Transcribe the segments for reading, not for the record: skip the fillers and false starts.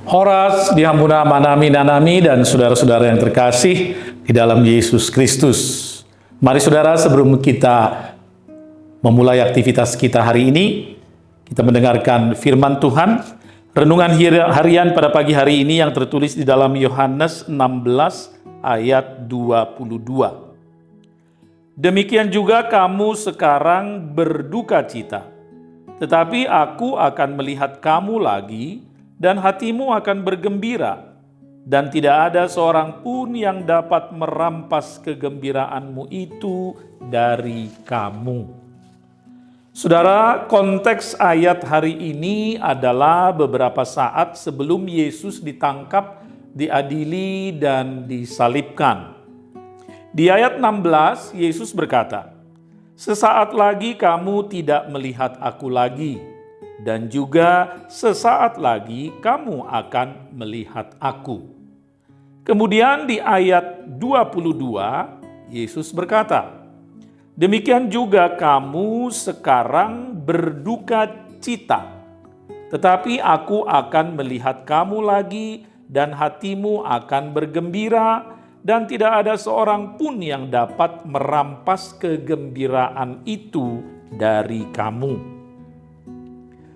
Horas, Dihampuna, Manami, Nanami, dan saudara-saudara yang terkasih di dalam Yesus Kristus. Mari saudara, sebelum kita memulai aktivitas kita hari ini, kita mendengarkan firman Tuhan, renungan harian pada pagi hari ini yang tertulis di dalam Yohanes 16 ayat 22. Demikian juga kamu sekarang berduka cita, tetapi aku akan melihat kamu lagi dan hatimu akan bergembira, dan tidak ada seorang pun yang dapat merampas kegembiraanmu itu dari kamu. Saudara, konteks ayat hari ini adalah beberapa saat sebelum Yesus ditangkap, diadili, dan disalibkan. Di ayat 16, Yesus berkata, "Sesaat lagi kamu tidak melihat aku lagi, dan juga sesaat lagi kamu akan melihat aku." Kemudian di ayat 22, Yesus berkata, "Demikian juga kamu sekarang berduka cita, tetapi aku akan melihat kamu lagi dan hatimu akan bergembira, dan tidak ada seorang pun yang dapat merampas kegembiraan itu dari kamu.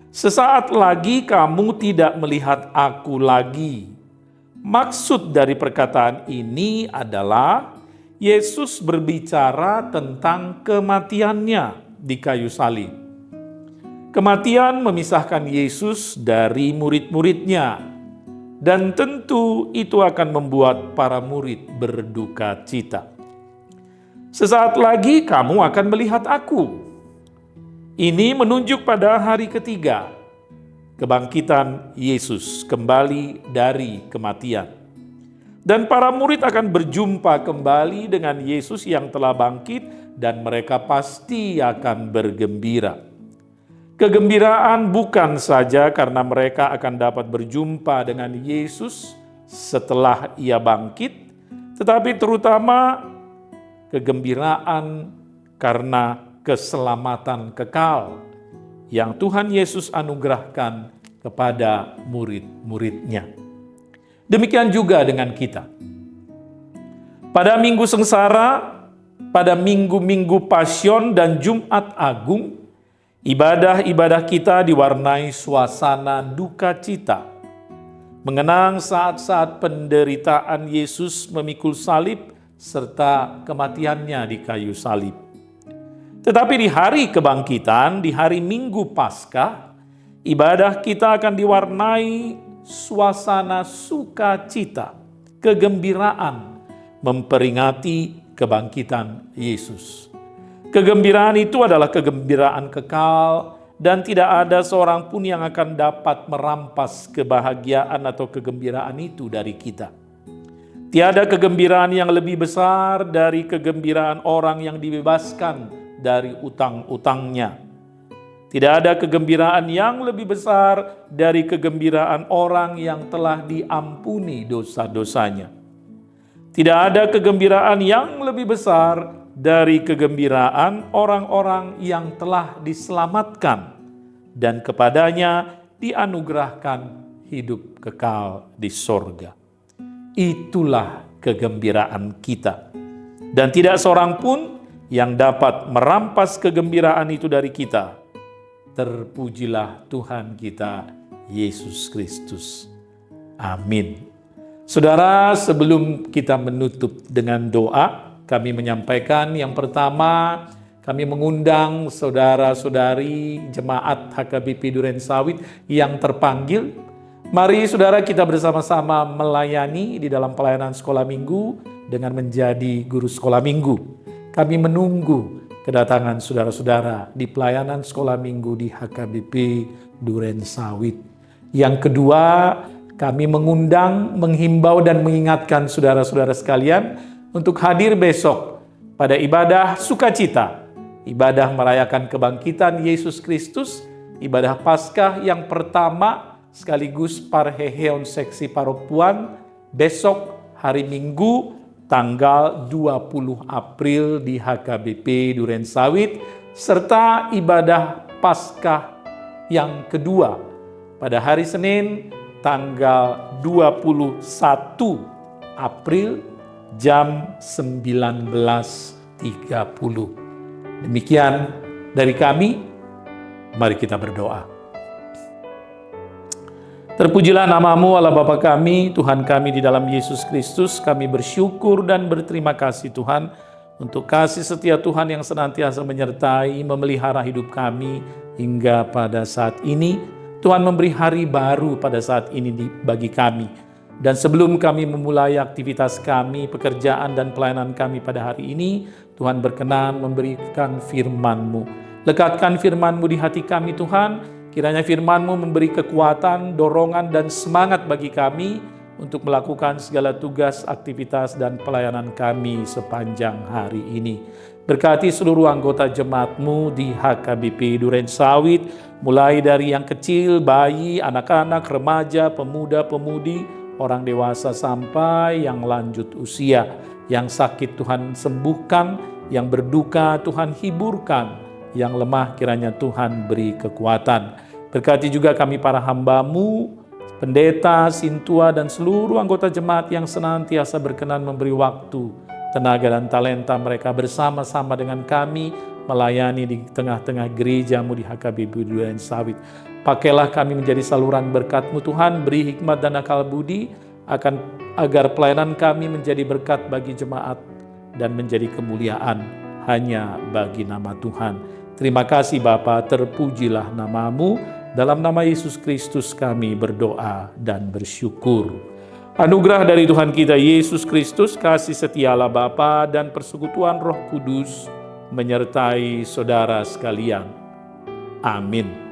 Sesaat lagi kamu tidak melihat aku lagi." Maksud dari perkataan ini adalah Yesus berbicara tentang kematiannya di kayu salib. Kematian memisahkan Yesus dari murid-muridnya, dan tentu itu akan membuat para murid berduka cita. "Sesaat lagi kamu akan melihat aku." Ini menunjuk pada hari ketiga, kebangkitan Yesus kembali dari kematian. Dan para murid akan berjumpa kembali dengan Yesus yang telah bangkit, dan mereka pasti akan bergembira. Kegembiraan bukan saja karena mereka akan dapat berjumpa dengan Yesus setelah Ia bangkit, tetapi terutama kegembiraan karena keselamatan kekal yang Tuhan Yesus anugerahkan kepada murid-muridnya. Demikian juga dengan kita. Pada Minggu Sengsara, pada minggu-minggu Pasion dan Jumat Agung, ibadah-ibadah kita diwarnai suasana duka cita, mengenang saat-saat penderitaan Yesus memikul salib serta kematiannya di kayu salib. Tetapi di hari kebangkitan, di hari Minggu Paskah, ibadah kita akan diwarnai suasana sukacita, kegembiraan, memperingati kebangkitan Yesus. Kegembiraan itu adalah kegembiraan kekal, dan tidak ada seorang pun yang akan dapat merampas kebahagiaan atau kegembiraan itu dari kita. Tiada kegembiraan yang lebih besar dari kegembiraan orang yang dibebaskan dari utang-utangnya. Tidak ada kegembiraan yang lebih besar dari kegembiraan orang yang telah diampuni dosa-dosanya. Tidak ada kegembiraan yang lebih besar dari kegembiraan orang-orang yang telah diselamatkan dan kepadanya dianugerahkan hidup kekal di sorga. Itulah kegembiraan kita. Dan tidak seorang pun yang dapat merampas kegembiraan itu dari kita. Terpujilah Tuhan kita, Yesus Kristus. Amin. Saudara, sebelum kita menutup dengan doa, kami menyampaikan yang pertama, kami mengundang saudara-saudari jemaat HKBP Durensawit yang terpanggil. Mari saudara, kita bersama-sama melayani di dalam pelayanan sekolah minggu dengan menjadi guru sekolah minggu. Kami menunggu kedatangan saudara-saudara di pelayanan sekolah minggu di HKBP Durensawit. Yang kedua, kami mengundang, menghimbau dan mengingatkan saudara-saudara sekalian untuk hadir besok pada ibadah sukacita, ibadah merayakan kebangkitan Yesus Kristus, ibadah Paskah yang pertama sekaligus Parheheon seksi Paropuan, besok hari Minggu tanggal 20 April di HKBP Durensawit, serta ibadah Paskah yang kedua pada hari Senin tanggal 21 April jam 19.30. Demikian dari kami, mari kita berdoa. Terpujilah namamu Allah Bapa kami, Tuhan kami di dalam Yesus Kristus. Kami bersyukur dan berterima kasih Tuhan untuk kasih setia Tuhan yang senantiasa menyertai, memelihara hidup kami hingga pada saat ini. Tuhan memberi hari baru pada saat ini bagi kami. Dan sebelum kami memulai aktivitas kami, pekerjaan dan pelayanan kami pada hari ini, Tuhan berkenan memberikan firman-Mu. Lekatkan firman-Mu di hati kami Tuhan, kiranya firman-Mu memberi kekuatan, dorongan dan semangat bagi kami untuk melakukan segala tugas, aktivitas dan pelayanan kami sepanjang hari ini. Berkati seluruh anggota jemaat-Mu di HKBP Durensawit, mulai dari yang kecil, bayi, anak-anak, remaja, pemuda, pemudi, orang dewasa sampai yang lanjut usia. Yang sakit Tuhan sembuhkan, yang berduka Tuhan hiburkan, yang lemah kiranya Tuhan beri kekuatan. Berkati juga kami para hamba-Mu, pendeta, sintua dan seluruh anggota jemaat yang senantiasa berkenan memberi waktu, tenaga dan talenta mereka bersama-sama dengan kami melayani di tengah-tengah gereja-Mu di HKBP Durensawit. Pakailah kami menjadi saluran berkat-Mu Tuhan, beri hikmat dan akal budi agar pelayanan kami menjadi berkat bagi jemaat dan menjadi kemuliaan hanya bagi nama Tuhan. Terima kasih Bapa, terpujilah namamu. Dalam nama Yesus Kristus kami berdoa dan bersyukur. Anugerah dari Tuhan kita Yesus Kristus, kasih setia Allah Bapa dan persekutuan Roh Kudus menyertai saudara sekalian. Amin.